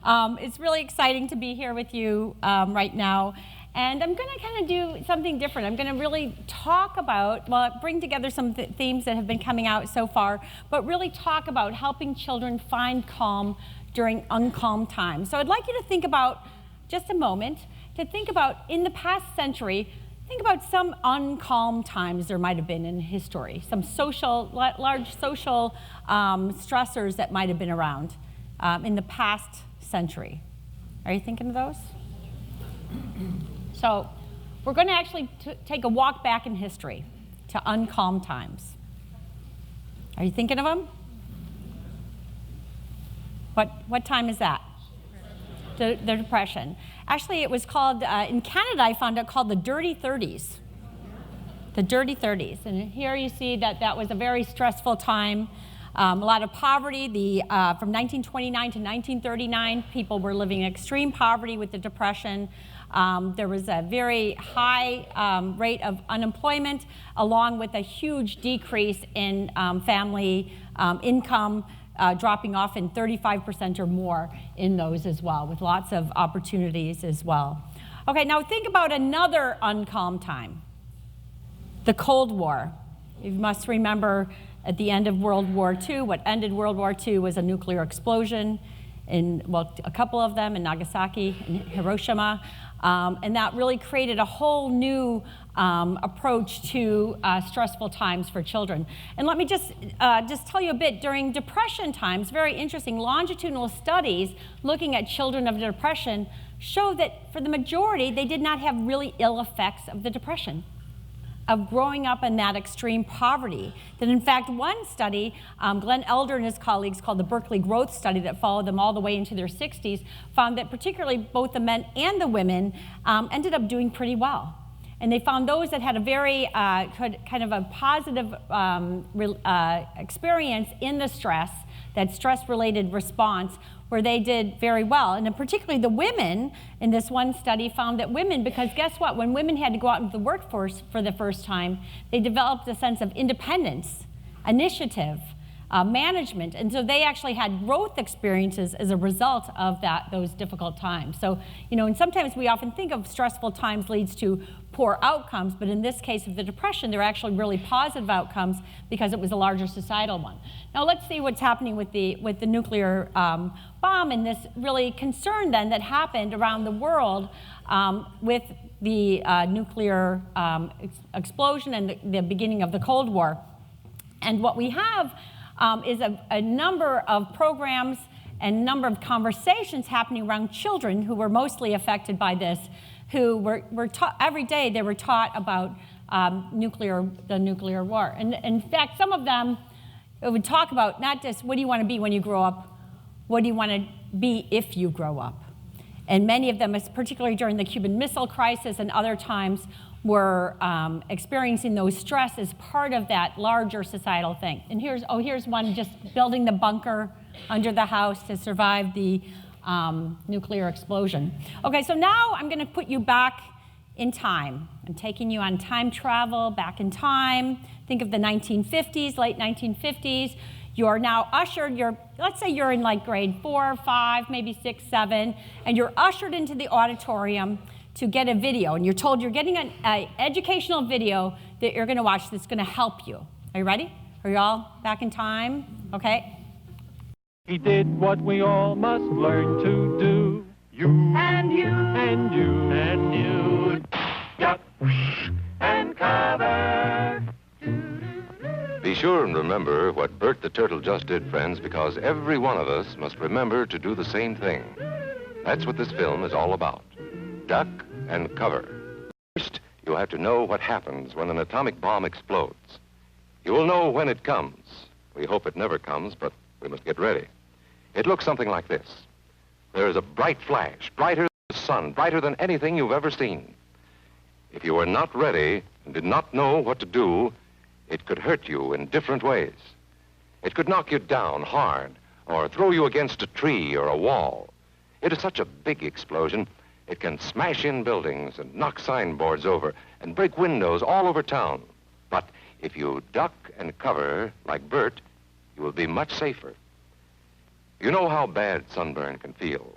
It's really exciting to be here with you right now. And I'm going to kind of do something different. I'm going to really talk about, well, bring together some themes that have been coming out so far, but really talk about helping children find calm during uncalm times. So I'd like you to think about, just a moment, to think about in the past century, think about some uncalm times there might have been in history, some large social stressors that might have been around in the past century. Are you thinking of those? So we're going to actually take a walk back in history to uncalm times. Are you thinking of them? What time is that? The Depression. Actually, it was called, in Canada, I found it called the Dirty 30s. The Dirty 30s. And here you see that that was a very stressful time. A lot of poverty. From 1929 to 1939, people were living in extreme poverty with the Depression. There was a very high rate of unemployment, along with a huge decrease in family income, dropping off in 35% or more in those as well, with lots of opportunities as well. Okay, now think about another uncalm time, the Cold War. You must remember at the end of World War II, what ended World War II was a nuclear explosion in, well, a couple of them in Nagasaki and Hiroshima. And that really created a whole new approach to stressful times for children. And let me just tell you a bit, during Depression times, very interesting, longitudinal studies looking at children of depression show that for the majority, they did not have really ill effects of the Depression, of growing up in that extreme poverty. That in fact, one study, Glenn Elder and his colleagues, called the Berkeley Growth Study, that followed them all the way into their 60s, found that particularly both the men and the women ended up doing pretty well. And they found those that had a very kind of a positive experience in the stress, that stress-related response, where they did very well. And then particularly the women in this one study found that women, because guess what? When women had to go out into the workforce for the first time, they developed a sense of independence, initiative, management. And so they actually had growth experiences as a result of those difficult times. So, you know, and sometimes we often think of stressful times leads to poor outcomes, but in this case of the Depression, they're actually really positive outcomes because it was a larger societal one. Now let's see what's happening with the nuclear bomb and this really concern then that happened around the world with the nuclear explosion and the beginning of the Cold War. And what we have is a number of programs and a number of conversations happening around children who were mostly affected by this, who were taught every day. They were taught about the nuclear war. And in fact, some of them would talk about not just what do you want to be when you grow up, what do you want to be if you grow up. And many of them, particularly during the Cuban Missile Crisis and other times, were experiencing those stress as part of that larger societal thing. And here's one just building the bunker under the house to survive the nuclear explosion. Okay, so now I'm going to put you back in time. I'm taking you on time travel, back in time. Think of the 1950s, late 1950s. You're now ushered, let's say you're in like grade 4, 5, maybe 6, 7, and you're ushered into the auditorium to get a video. And you're told you're getting an educational video that you're going to watch that's going to help you. Are you ready? Are you all back in time? Okay. He did what we all must learn to do. You and you and you and you. Duck and cover. Be sure and remember what Bert the Turtle just did, friends, because every one of us must remember to do the same thing. That's what this film is all about. Duck and cover. First, you'll have to know what happens when an atomic bomb explodes. You will know when it comes. We hope it never comes, but we must get ready. It looks something like this. There is a bright flash, brighter than the sun, brighter than anything you've ever seen. If you were not ready and did not know what to do, it could hurt you in different ways. It could knock you down hard or throw you against a tree or a wall. It is such a big explosion, it can smash in buildings and knock signboards over and break windows all over town. But if you duck and cover like Bert, you will be much safer. You know how bad sunburn can feel.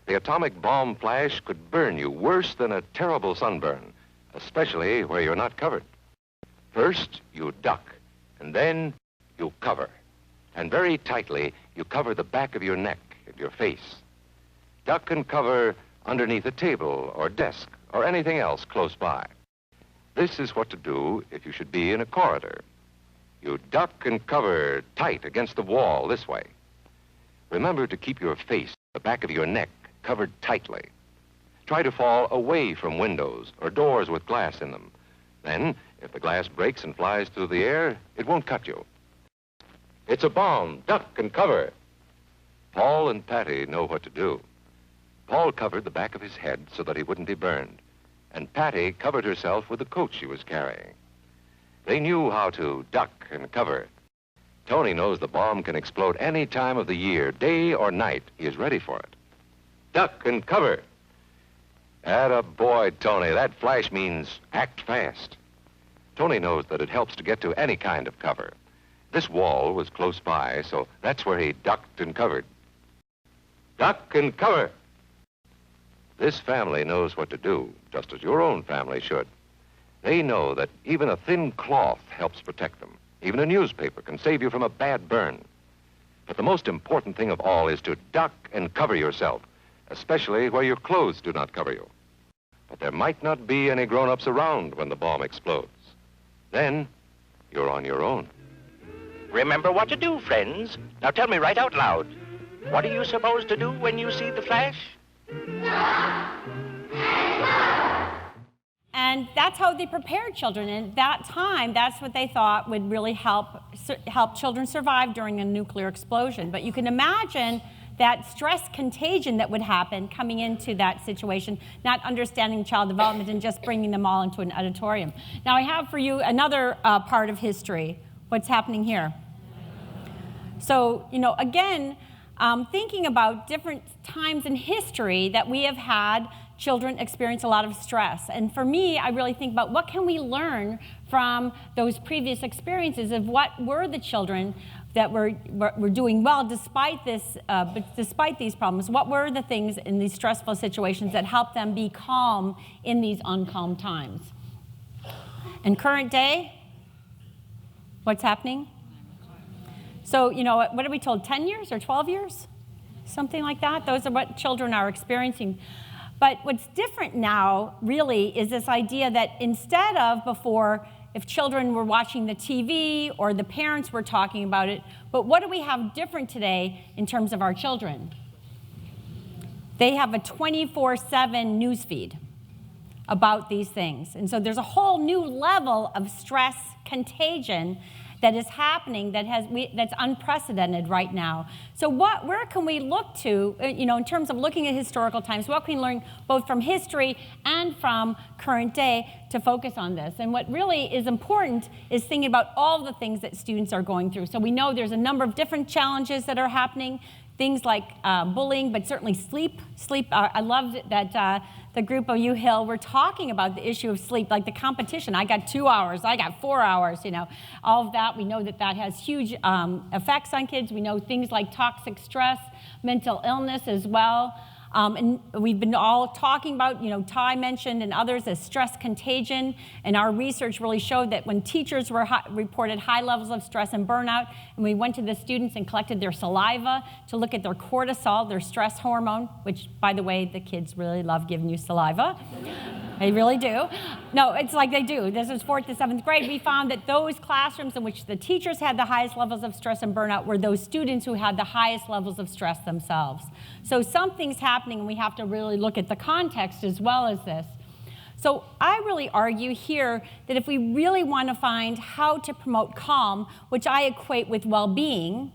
The atomic bomb flash could burn you worse than a terrible sunburn, especially where you're not covered. First, you duck, and then you cover. And very tightly, you cover the back of your neck and your face. Duck and cover underneath a table or desk or anything else close by. This is what to do if you should be in a corridor. You duck and cover tight against the wall this way. Remember to keep your face, the back of your neck, covered tightly. Try to fall away from windows or doors with glass in them. Then, if the glass breaks and flies through the air, it won't cut you. It's a bomb. Duck and cover. Paul and Patty know what to do. Paul covered the back of his head so that he wouldn't be burned, and Patty covered herself with the coat she was carrying. They knew how to duck and cover. Tony knows the bomb can explode any time of the year, day or night. He is ready for it. Duck and cover. Attaboy, Tony. That flash means act fast. Tony knows that it helps to get to any kind of cover. This wall was close by, so that's where he ducked and covered. Duck and cover. This family knows what to do, just as your own family should. They know that even a thin cloth helps protect them. Even a newspaper can save you from a bad burn. But the most important thing of all is to duck and cover yourself, especially where your clothes do not cover you. But there might not be any grown-ups around when the bomb explodes. Then, you're on your own. Remember what to do, friends. Now tell me right out loud. What are you supposed to do when you see the flash? And that's how they prepared children. And at that time, that's what they thought would really help children survive during a nuclear explosion. But you can imagine that stress contagion that would happen coming into that situation, not understanding child development and just bringing them all into an auditorium. Now I have for you another part of history. What's happening here? So, again, thinking about different times in history that we have had children experience a lot of stress. And for me, I really think about what can we learn from those previous experiences of what were the children that were doing well despite these problems. What were the things in these stressful situations that helped them be calm in these uncalm times? In current day, what's happening? So, what are we told, 10 years or 12 years? Something like that. Those are what children are experiencing. But what's different now, really, is this idea that instead of before, if children were watching the TV or the parents were talking about it, but what do we have different today in terms of our children? They have a 24/7 news feed about these things. And so there's a whole new level of stress contagion that is happening that's unprecedented right now. So where can we look to, in terms of looking at historical times, what can we learn both from history and from current day to focus on this? And what really is important is thinking about all the things that students are going through. So we know there's a number of different challenges that are happening, things like bullying, but certainly sleep. I love that the group of Hill were talking about the issue of sleep, like the competition. I got 2 hours, I got 4 hours, all of that. We know that has huge effects on kids. We know things like toxic stress, mental illness as well. And we've been all talking about, Ty mentioned and others, as stress contagion. And our research really showed that when teachers reported high levels of stress and burnout, and we went to the students and collected their saliva to look at their cortisol, their stress hormone, which, by the way, the kids really love giving you saliva. They really do. No, it's like they do. This is 4th to 7th grade. We found that those classrooms in which the teachers had the highest levels of stress and burnout were those students who had the highest levels of stress themselves. So something's happening, and we have to really look at the context as well as this. So I really argue here that if we really want to find how to promote calm, which I equate with well-being,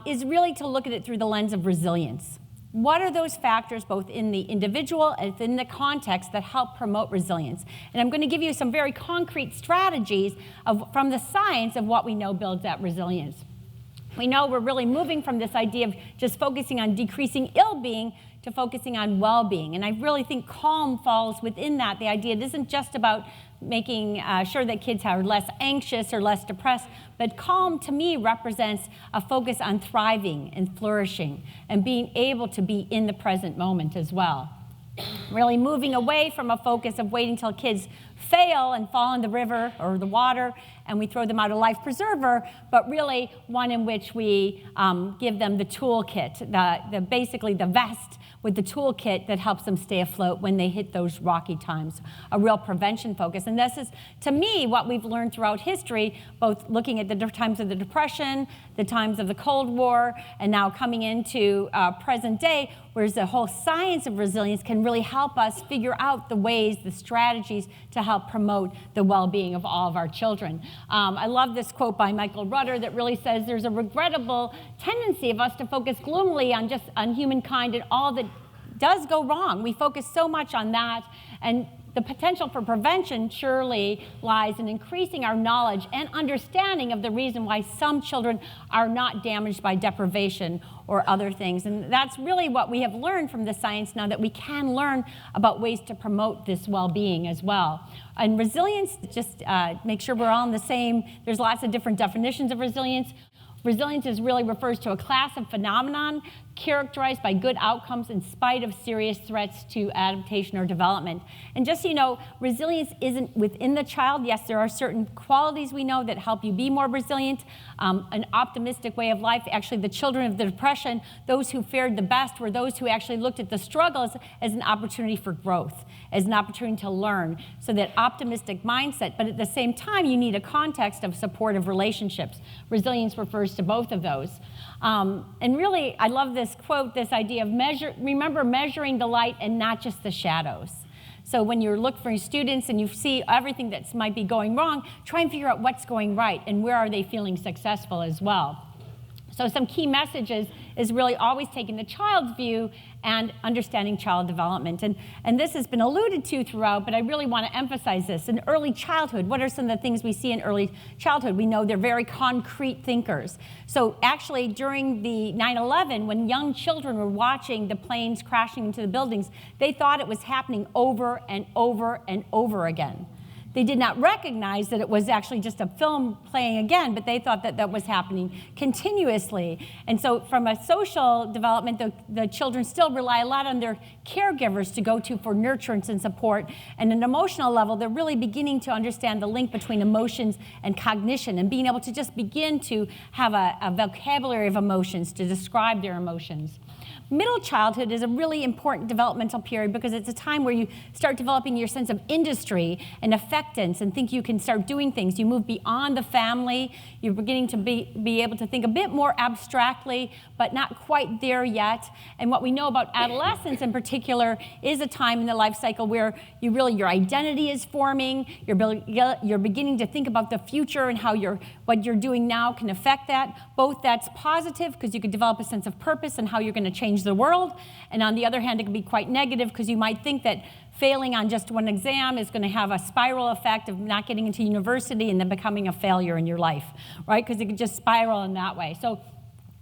is really to look at it through the lens of resilience. What are those factors, both in the individual and in the context, that help promote resilience? And I'm going to give you some very concrete strategies from the science of what we know builds that resilience. We know we're really moving from this idea of just focusing on decreasing ill-being to focusing on well-being. And I really think calm falls within that. The idea it isn't just about making sure that kids are less anxious or less depressed. But calm, to me, represents a focus on thriving and flourishing and being able to be in the present moment as well. Really moving away from a focus of waiting till kids fail and fall in the river or the water and we throw them out a life preserver, but really one in which we give them the toolkit, basically the vest with the toolkit that helps them stay afloat when they hit those rocky times, a real prevention focus. And this is, to me, what we've learned throughout history, both looking at the times of the Depression, the times of the Cold War, and now coming into present day, whereas the whole science of resilience can really help us figure out the ways, the strategies to help promote the well-being of all of our children. I love this quote by Michael Rudder that really says there's a regrettable tendency of us to focus gloomily on humankind and all that does go wrong. We focus so much on that, and the potential for prevention surely lies in increasing our knowledge and understanding of the reason why some children are not damaged by deprivation or other things. And that's really what we have learned from the science now, that we can learn about ways to promote this well-being as well. And resilience, just make sure we're all on the same, there's lots of different definitions of resilience. Resilience really refers to a class of phenomenon characterized by good outcomes in spite of serious threats to adaptation or development. And just so you know, resilience isn't within the child. Yes, there are certain qualities we know that help you be more resilient. An optimistic way of life. Actually, the children of the Depression, those who fared the best were those who actually looked at the struggles as an opportunity for growth, as an opportunity to learn. So that optimistic mindset, but at the same time, you need a context of supportive relationships. Resilience refers to both of those. And really, I love this quote, this idea of remember measuring the light and not just the shadows. So when you're looking for students and you see everything that might be going wrong, try and figure out what's going right and where are they feeling successful as well. So some key messages is really always taking the child's view and understanding child development. And this has been alluded to throughout, but I really want to emphasize this. In early childhood, what are some of the things we see in early childhood? We know they're very concrete thinkers. So actually, during the 9/11, when young children were watching the planes crashing into the buildings, they thought it was happening over and over and over again. They did not recognize that it was actually just a film playing again, but they thought that that was happening continuously. And so from a social development, the children still rely a lot on their caregivers to go to for nurturance and support. And at an emotional level, they're really beginning to understand the link between emotions and cognition and being able to just begin to have a vocabulary of emotions to describe their emotions. Middle childhood is a really important developmental period because it's a time where you start developing your sense of industry and affectance and think you can start doing things. You move beyond the family. You're beginning to be able to think a bit more abstractly, but not quite there yet. And what we know about adolescence in particular is a time in the life cycle where your identity is forming. You're beginning to think about the future and how what you're doing now can affect that. Both that's positive because you could develop a sense of purpose and how you're going to change the world. And on the other hand, it can be quite negative because you might think that failing on just one exam is going to have a spiral effect of not getting into university and then becoming a failure in your life, right? Because it could just spiral in that way. So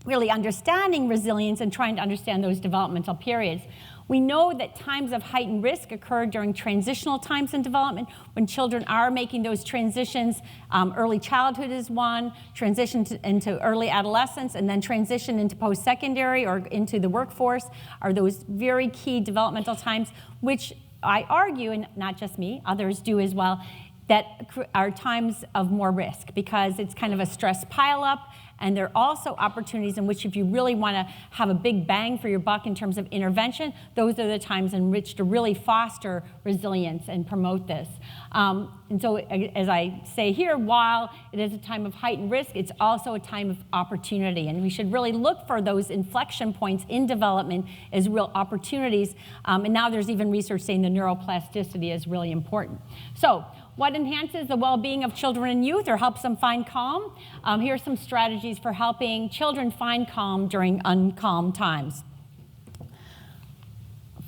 really understanding resilience and trying to understand those developmental periods. We know that times of heightened risk occur during transitional times in development when children are making those transitions. Early childhood is one, transition into early adolescence, and then transition into post-secondary or into the workforce are those very key developmental times, which I argue, and not just me, others do as well, that are times of more risk because it's kind of a stress pileup. And there are also opportunities in which if you really want to have a big bang for your buck in terms of intervention, those are the times in which to really foster resilience and promote this. And so as I say here, while it is a time of heightened risk, it's also a time of opportunity. And we should really look for those inflection points in development as real opportunities. And now there's even research saying the neuroplasticity is really important. So what enhances the well-being of children and youth or helps them find calm? Here are some strategies for helping children find calm during uncalm times.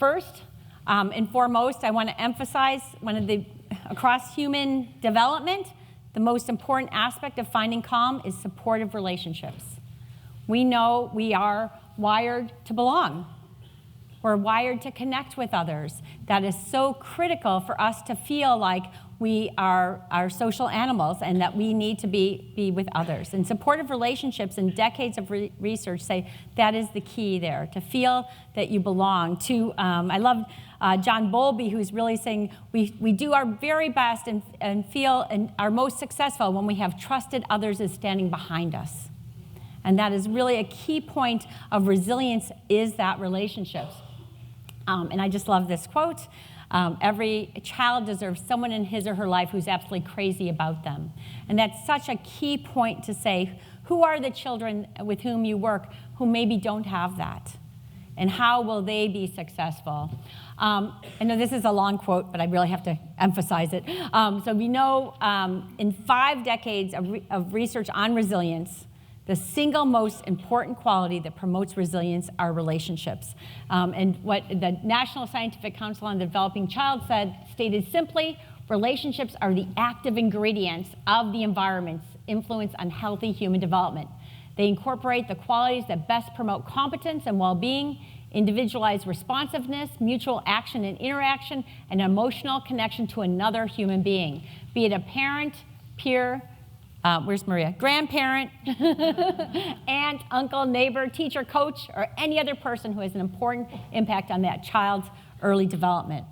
First and foremost, I want to emphasize across human development, the most important aspect of finding calm is supportive relationships. We know we are wired to belong. We're wired to connect with others. That is so critical for us to feel like we are social animals and that we need to be with others. And supportive relationships and decades of research say that is the key there, to feel that you belong. I love John Bowlby, who's really saying we do our very best and feel and are most successful when we have trusted others as standing behind us. And that is really a key point of resilience, is that relationships. And I just love this quote. Every child deserves someone in his or her life who's absolutely crazy about them. And that's such a key point to say, who are the children with whom you work who maybe don't have that? And how will they be successful? I know this is a long quote, but I really have to emphasize it. So we know in 5 decades of research on resilience, the single most important quality that promotes resilience are relationships. And what the National Scientific Council on the Developing Child stated simply, relationships are the active ingredients of the environment's influence on healthy human development. They incorporate the qualities that best promote competence and well-being, individualized responsiveness, mutual action and interaction, and emotional connection to another human being, be it a parent, peer, where's Maria? Grandparent, aunt, uncle, neighbor, teacher, coach, or any other person who has an important impact on that child's early development.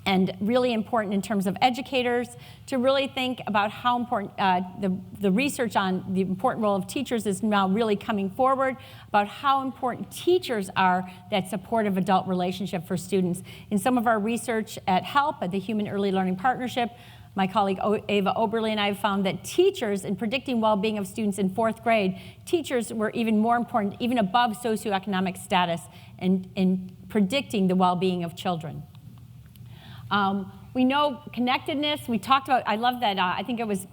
And really important in terms of educators to really think about how important the research on the important role of teachers is now really coming forward, about how important teachers are, that supportive adult relationship for students. In some of our research at HELP, at the Human Early Learning Partnership, my colleague Ava Oberle and I have found that teachers, in predicting well-being of students in 4th grade, teachers were even more important, even above socioeconomic status, in predicting the well-being of children. We know connectedness. We talked about, I love that, I think it was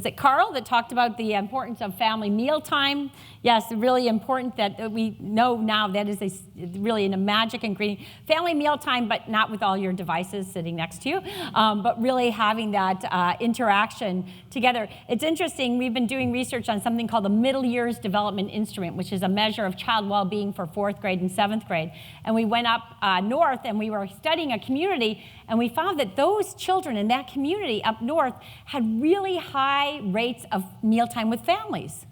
it Carl that talked about the importance of family mealtime? Yes, really important that we know now that is really a magic ingredient. Family mealtime, but not with all your devices sitting next to you, but really having that interaction together. It's interesting, we've been doing research on something called the Middle Years Development Instrument, which is a measure of child well-being for 4th grade and 7th grade. And we went up north and we were studying a community, and we found that those children in that community up north had really high rates of mealtime with families.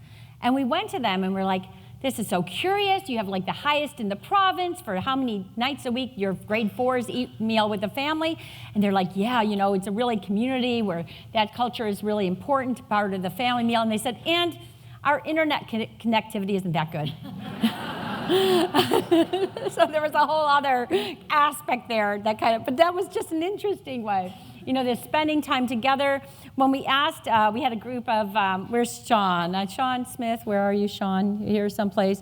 And we went to them and we're like, this is so curious. You have like the highest in the province for how many nights a week your grade 4s eat meal with the family. And they're like, yeah, you know, it's a really community where that culture is really important, part of the family meal. And they said, and our internet connectivity isn't that good. So there was a whole other aspect there, but that was just an interesting way. You know, they're spending time together. When we asked, we had a group of, where's Sean? Sean Smith, where are you, Sean? You're here someplace.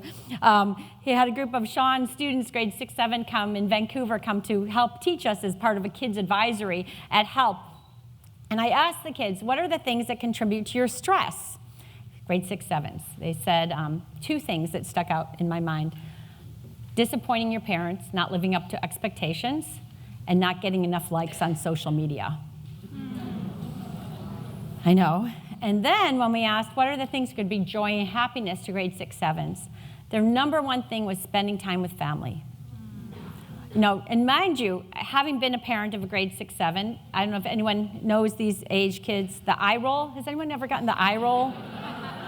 He had a group of Sean students, grade 6, 7, come in Vancouver, come to help teach us as part of a kids advisory at HELP. And I asked the kids, what are the things that contribute to your stress? Grade 6, 7s. They said 2 things that stuck out in my mind. Disappointing your parents, not living up to expectations, and not getting enough likes on social media. I know. And then when we asked what are the things that could bring joy and happiness to grade 6, 7s, their number one thing was spending time with family. You know, and mind you, having been a parent of a grade 6, 7, I don't know if anyone knows these age kids, the eye roll. Has anyone ever gotten the eye roll?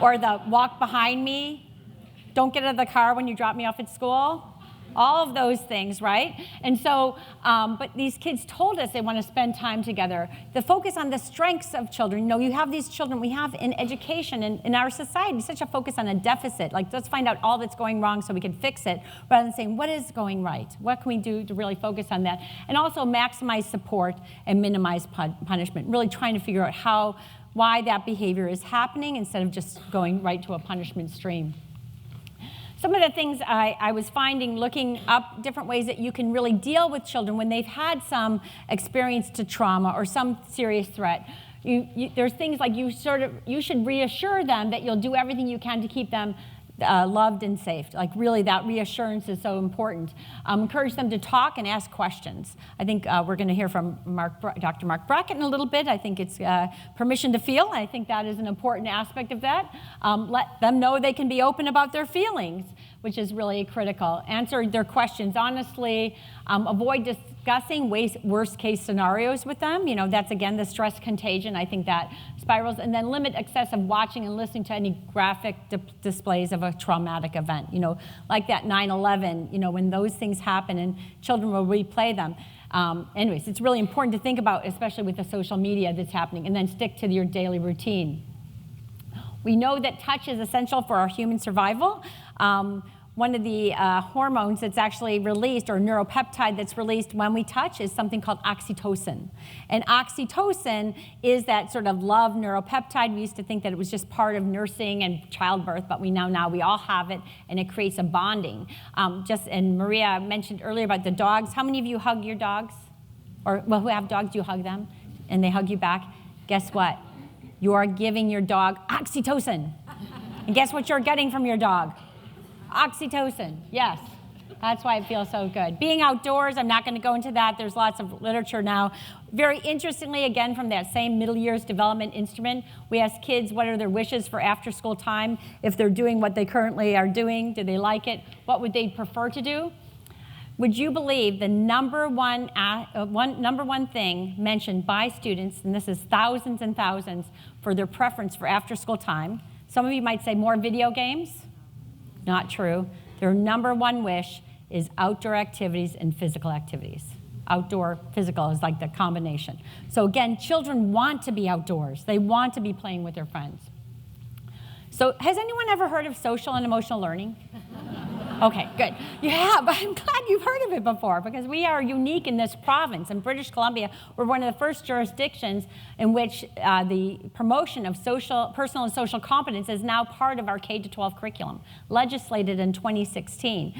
Or the walk behind me? Don't get out of the car when you drop me off at school? All of those things, right? And so, but these kids told us they want to spend time together. The focus on the strengths of children. You know, you have these children we have in education and in our society, such a focus on a deficit. Like, let's find out all that's going wrong so we can fix it, rather than saying, what is going right? What can we do to really focus on that? And also maximize support and minimize punishment. Really trying to figure out why that behavior is happening instead of just going right to a punishment stream. Some of the things I was finding, looking up different ways that you can really deal with children when they've had some experience to trauma or some serious threat. There's things like you should reassure them that you'll do everything you can to keep them loved and safe. Like, really, that reassurance is so important. Encourage them to talk and ask questions. I think we're going to hear from Dr. Mark Brackett in a little bit. I think it's permission to feel. I think that is an important aspect of that. Let them know they can be open about their feelings. which is really critical. Answer their questions honestly. Avoid discussing worst case scenarios with them. That's again the stress contagion. I think that spirals. And then limit excessive watching and listening to any graphic displays of a traumatic event. Like that 9/11, when those things happen and children will replay them. Anyways, it's really important to think about, especially with the social media that's happening, and then stick to your daily routine. We know that touch is essential for our human survival. One of the hormones that's actually released, or neuropeptide that's released when we touch, is something called oxytocin. And oxytocin is that sort of love neuropeptide. We used to think that it was just part of nursing and childbirth, but we know now we all have it, and it creates a bonding. And Maria mentioned earlier about the dogs. How many of you hug your dogs? Or, who have dogs, you hug them, and they hug you back? Guess what? You are giving your dog oxytocin. And guess what you're getting from your dog? Oxytocin, yes. That's why it feels so good. Being outdoors, I'm not going to go into that. There's lots of literature now. Very interestingly, again, from that same middle years development instrument, we asked kids what are their wishes for after school time. If they're doing what they currently are doing, do they like it? What would they prefer to do? Would you believe the number one thing mentioned by students, and this is thousands and thousands, for their preference for after school time? Some of you might say more video games. Not true. Their number one wish is outdoor activities and physical activities. Outdoor, physical is like the combination. So again, children want to be outdoors. They want to be playing with their friends. So has anyone ever heard of social and emotional learning? Okay, good. Yeah, but I'm glad you've heard of it before, because we are unique in this province. In British Columbia, we're one of the first jurisdictions in which the promotion of personal and social competence is now part of our K-12 curriculum, legislated in 2016.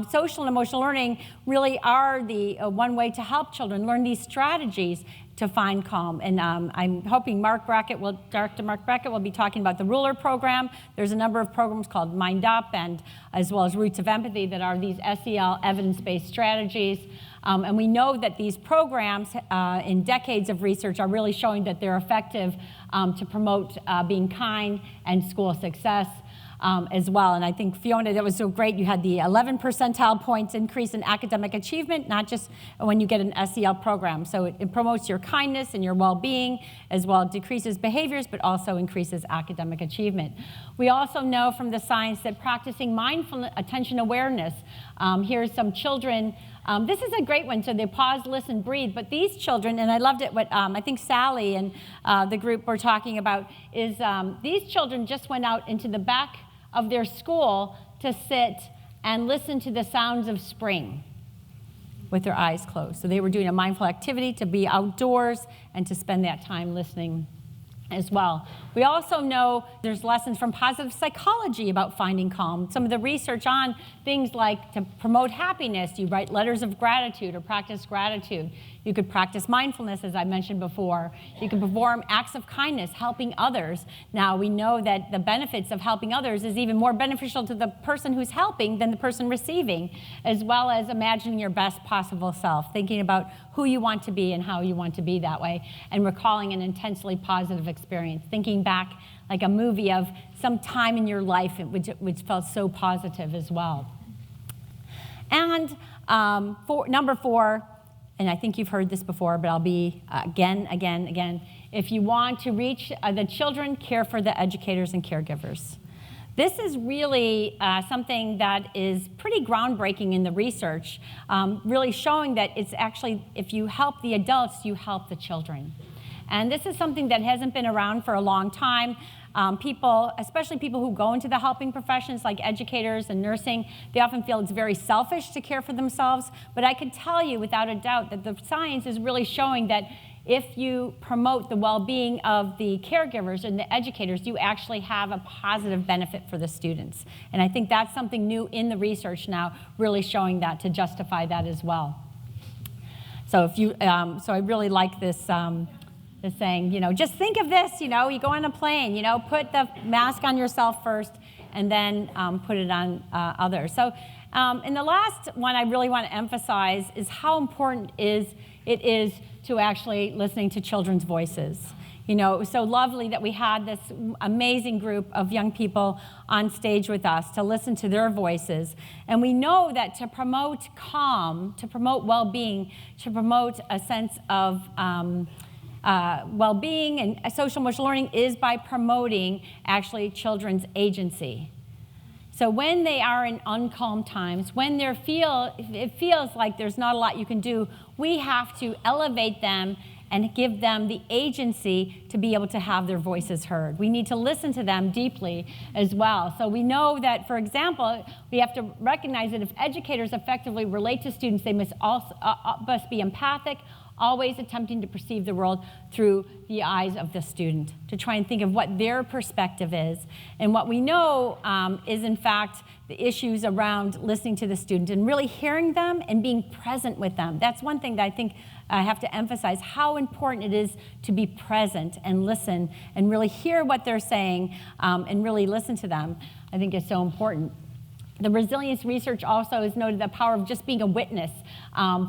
Social and emotional learning really are the one way to help children learn these strategies to find calm. And I'm hoping Dr. Mark Brackett will be talking about the Ruler program. There's a number of programs called Mind Up, and as well as Roots of Empathy, that are these SEL evidence-based strategies. And we know that these programs in decades of research are really showing that they're effective to promote being kind and school success. As well. And I think, Fiona, that was so great. You had the 11 percentile points increase in academic achievement, not just when you get an SEL program. So it promotes your kindness and your well-being, as well as decreases behaviors, but also increases academic achievement. We also know from the science that practicing mindful attention awareness, here's some children. This is a great one, so they pause, listen, breathe. But these children, and I loved it, what I think Sally and the group were talking about, is these children just went out into the back of their school to sit and listen to the sounds of spring with their eyes closed. So they were doing a mindful activity to be outdoors and to spend that time listening as well. We also know there's lessons from positive psychology about finding calm. Some of the research on things like to promote happiness, you write letters of gratitude or practice gratitude. You could practice mindfulness, as I mentioned before. You can perform acts of kindness, helping others. Now, we know that the benefits of helping others is even more beneficial to the person who's helping than the person receiving, as well as imagining your best possible self, thinking about who you want to be and how you want to be that way, and recalling an intensely positive experience, thinking back like a movie of some time in your life which felt so positive as well. And number 4, and I think you've heard this before, but I'll be again. If you want to reach the children, care for the educators and caregivers. This is really something that is pretty groundbreaking in the research, really showing that it's actually, if you help the adults, you help the children. And this is something that hasn't been around for a long time. People, especially people who go into the helping professions like educators and nursing, they often feel it's very selfish to care for themselves. But I can tell you without a doubt that the science is really showing that if you promote the well-being of the caregivers and the educators, you actually have a positive benefit for the students. And I think that's something new in the research now, really showing that to justify that as well. So if you, so I really like this. Is saying, just think of this, you go on a plane, put the mask on yourself first and then put it on others. So, and the last one I really want to emphasize is how important it is to actually listening to children's voices. You know, it was so lovely that we had this amazing group of young people on stage with us to listen to their voices. And we know that to promote calm, to promote well-being, to promote a sense of well-being and social emotional learning is by promoting actually children's agency. So when they are in uncalm times, when it feels like there's not a lot you can do, we have to elevate them and give them the agency to be able to have their voices heard. We need to listen to them deeply as well. So we know that, for example, we have to recognize that if educators effectively relate to students, they must be empathic, always attempting to perceive the world through the eyes of the student, to try and think of what their perspective is. And what we know is, in fact, the issues around listening to the student and really hearing them and being present with them. That's one thing that I think I have to emphasize, how important it is to be present and listen and really hear what they're saying and really listen to them, I think is so important. The resilience research also has noted the power of just being a witness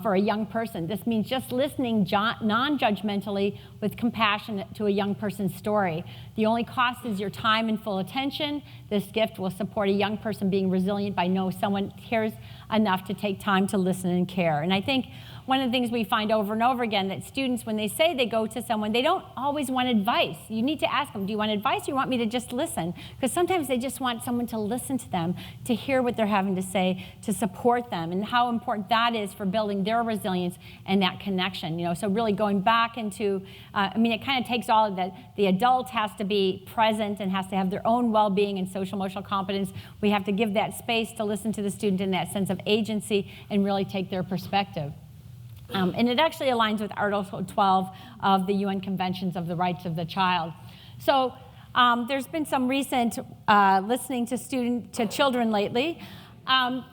for a young person. This means just listening non-judgmentally with compassion to a young person's story. The only cost is your time and full attention. This gift will support a young person being resilient by knowing someone cares enough to take time to listen and care. And I think one of the things we find over and over again, that students, when they say they go to someone, they don't always want advice. You need to ask them, do you want advice or you want me to just listen? Because sometimes they just want someone to listen to them, to hear what they're having to say, to support them, and how important that is for building their resilience and that connection. You know, so really going back into, it kind of takes all of that. The adult has to be present and has to have their own well-being and social emotional competence. We have to give that space to listen to the student in that sense of agency and really take their perspective. And it actually aligns with Article 12 of the UN Conventions of the Rights of the Child. So there's been some recent listening to children lately.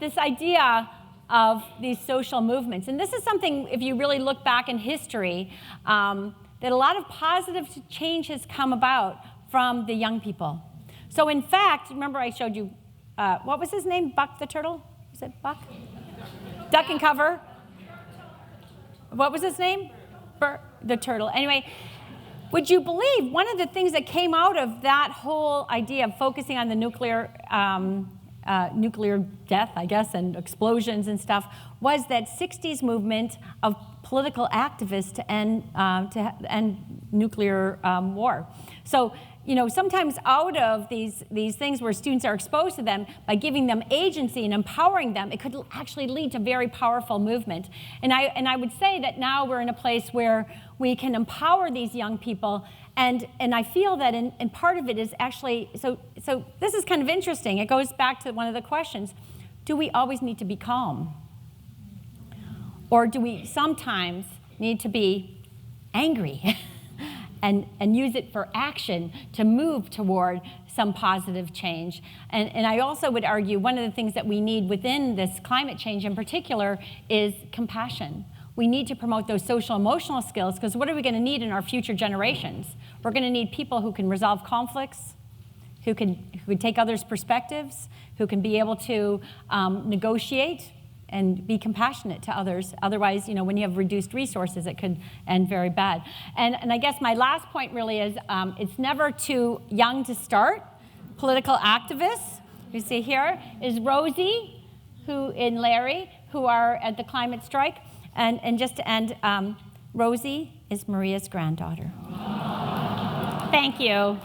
This idea of these social movements. And this is something, if you really look back in history, that a lot of positive change has come about from the young people. So in fact, remember I showed you, what was his name? Buck the turtle? Is it Buck? Duck and Cover. What was his name? The turtle. Anyway, would you believe one of the things that came out of that whole idea of focusing on the nuclear death, I guess, and explosions and stuff, was that 60s movement of political activists to end nuclear war. So, you know, sometimes out of these things where students are exposed to them, by giving them agency and empowering them, it could actually lead to very powerful movement. And I would say that now we're in a place where we can empower these young people, and I feel that and part of it is actually, so this is kind of interesting. It goes back to one of the questions. Do we always need to be calm? Or do we sometimes need to be angry? And use it for action to move toward some positive change. And I also would argue one of the things that we need within this climate change in particular is compassion. We need to promote those social emotional skills, because what are we going to need in our future generations? We're going to need people who can resolve conflicts, who can take others' perspectives, who can be able to negotiate and be compassionate to others. Otherwise, you know, when you have reduced resources, it could end very bad. And I guess my last point really is it's never too young to start. Political activists, you see here, is Rosie and Larry, who are at the climate strike. And just to end, Rosie is Maria's granddaughter. Thank you.